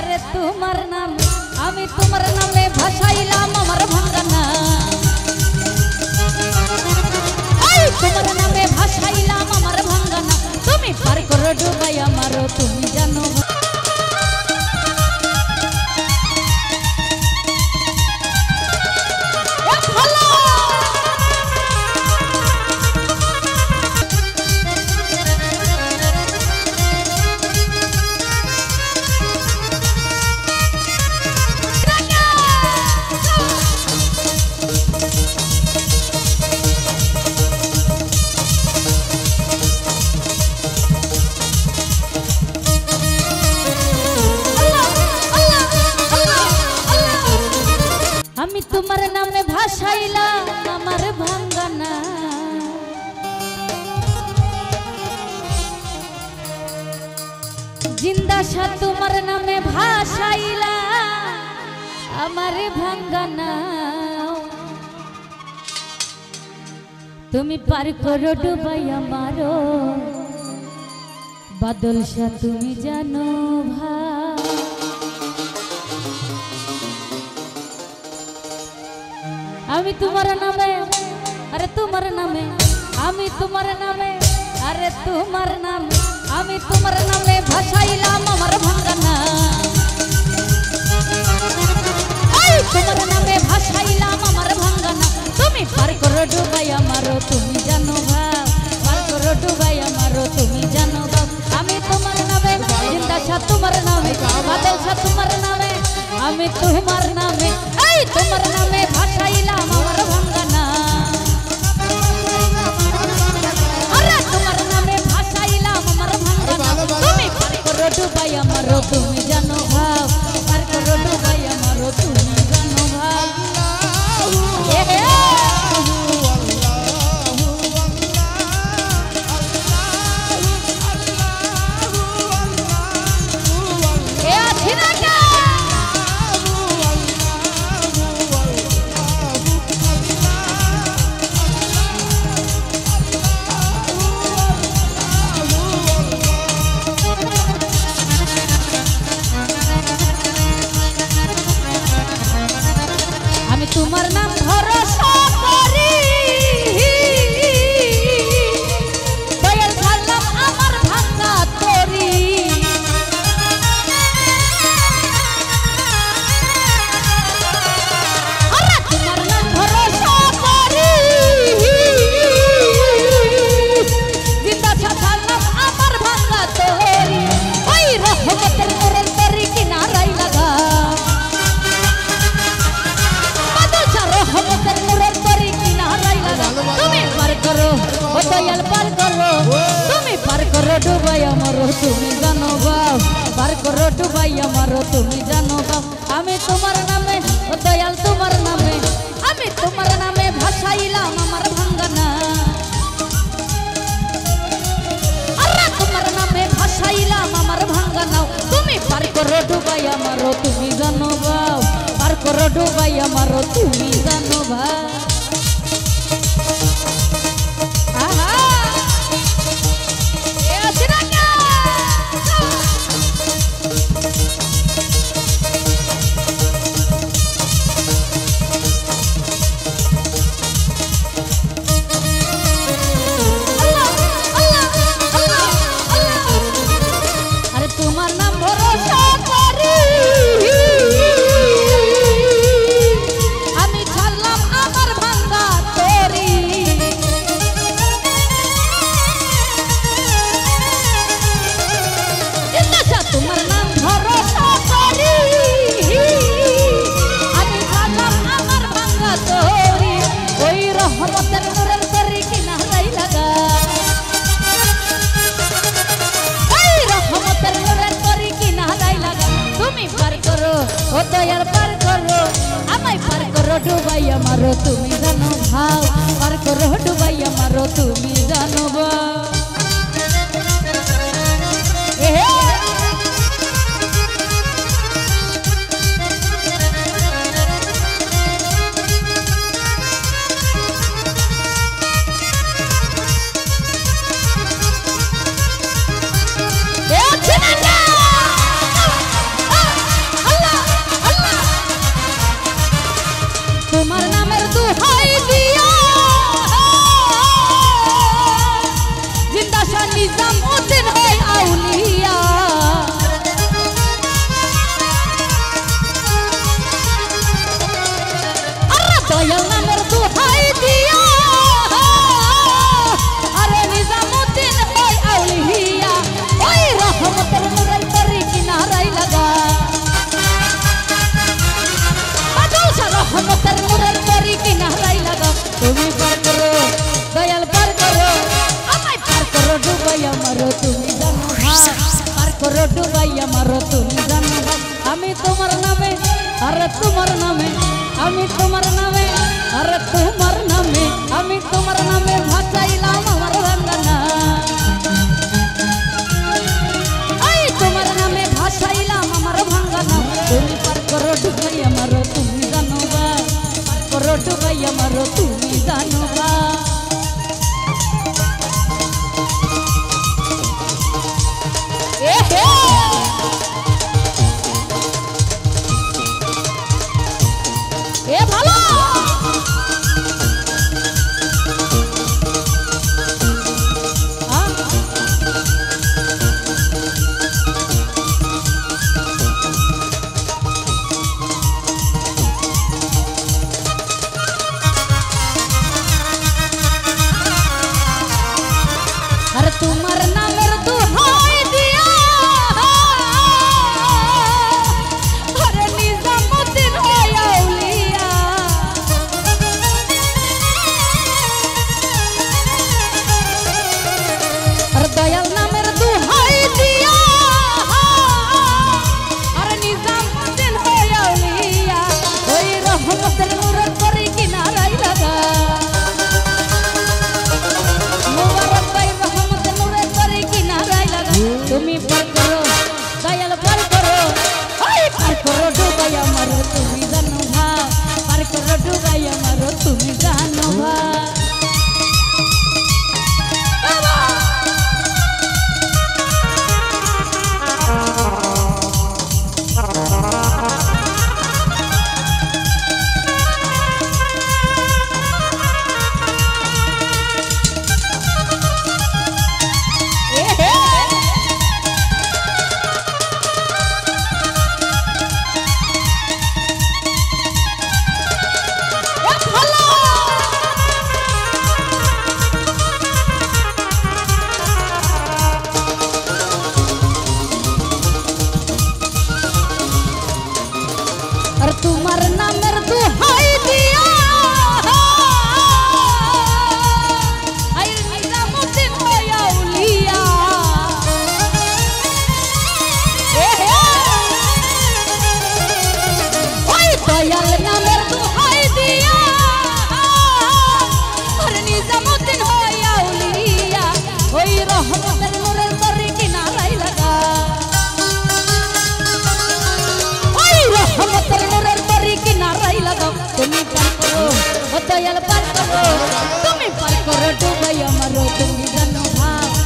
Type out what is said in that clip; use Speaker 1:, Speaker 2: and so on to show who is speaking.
Speaker 1: আরে তোমার নাম আমি তোমার নামে ভাসাইলাম আমার ভাঙানা তোমার নামে ভাসাইলাম আমার ভাঙানা তুমি পার করো ডুবাই আমারও তুমি জানো আমি তোমার নামে ভাসাইলাম আমার ভাঙানা জিন্দা শাহ তোমার নামে ভাসাইলাম আমার ভাঙানা তুমি পার করো ডুবাই আমারো বাদল শাহ তুমি জানো ভাই আমি তোমার নামে আরে তোমার নামে আমি তোমার নামে আরে তোমার নামে আমি তোমার নামে ভাসাইলাম আমার ভাঙানা তোমার নামে ভাসাইলাম আমার ভাঙানা তুমি পার করো ডুবাই আমারও তুমি জানো ভাব পার করো ডুবাই আমারও তুমি জানো ভাব আমি তোমার নামে জিন্দা শাহ তোমার নামে বাদল শাহ তোমার নামে আমি তোমার নামে এই তোমার নামে ভাসাইলাম আমার ভাঙানা আরে তোমার নামে ভাসাইলাম আমার ভাঙানা তুমি পার করো ডুবাই আমারও তুমি জানো ভাব পার করো ডুবাই আমারও তুমি জানো ভাব তোমার নাম ভরসা করি দয়াল সালাম আমার ভাঙা তরি আরে তোমার নাম ভরসা করি জিন্দা শাহ সালাম আমার ভাঙা তরি ওই রহমতের নূরের তরি কিনারাই লাগা তুমি পার করো ও দয়াল পার করো তুমি পার করো ডুবাই আমারও তুমি জানো বাপ পার করো ডুবাই আমারও তুমি জানো বাপ আমি তোমার নামে ও দয়াল তোমার নামে আমি তোমার নামে ভাসাইলাম আমার ভাঙানা আরে তোমার নামে ভাসাইলাম আমার ভাঙানা তুমি পার করো ডুবাই আমারও তুমি জানো বাপ পার করো ডুবাই আমারও তুমি জানো বাপ তোমার নাম ভরসা করি আমি ছাড়লাম আমার ভাঙা তরি তোমার নাম ভরসা করি আমি ছাড়লাম আমার ভাঙা তরি ওই রহমতের নূরের তরি কিনারাই লাগা তুমি পার করো ও দয়াল পার করো আমায় পার করো ডুবাই আমারও তুমি জানো ভাও পার করো ডুবাই আমারও তুমি জানো ভাও ডুবাই আমার তুমি জানো ভাব আমি তোমার নামে আরে তোমার নামে আমি তোমার নামে আরে তোমার নামে আমি তোমার নামে ভাসাইলাম আমার ভাঙানা এই তোমার নামে ভাসাইলাম আমার ভাঙানা তুমি পার করো ডুবাই আমার তুমি জানো ভাব পার করো ডুবাই আমার তুমি জানো ভাব এ ভালো আর তোমার নামের দোহাই দিয়া আরে নিজামুদ্দিন হয় আউলিয়া আর দয়াল নামের দোহাই দিয়া আরে নিজামুদ্দিন হয় আউলিয়া ওই রহমতের নূরের পরে কিনারাই লাগা তুমি পার করো দয়াল পার করো ওই পার করো ডুবাই আমার তুমি জানো ভাব পার করো ডুবাই আমার তুমি জানো ভাব আর তোমার নামের দোহাই দিয়া আই নিজামুদ্দিন হয় আউলিয়া ওই দয়াল নামের দোহাই দিয়া আর নিজামুদ্দিন হয় আউলিয়া ওই রহমতের নূরের তরে কিনারাই লাগা রহমতের নূরের পরি কিনারাই লাগাও তুমি পার করো ও দয়াল পার করো তুমি পার করো ডুবাই আমার তুমি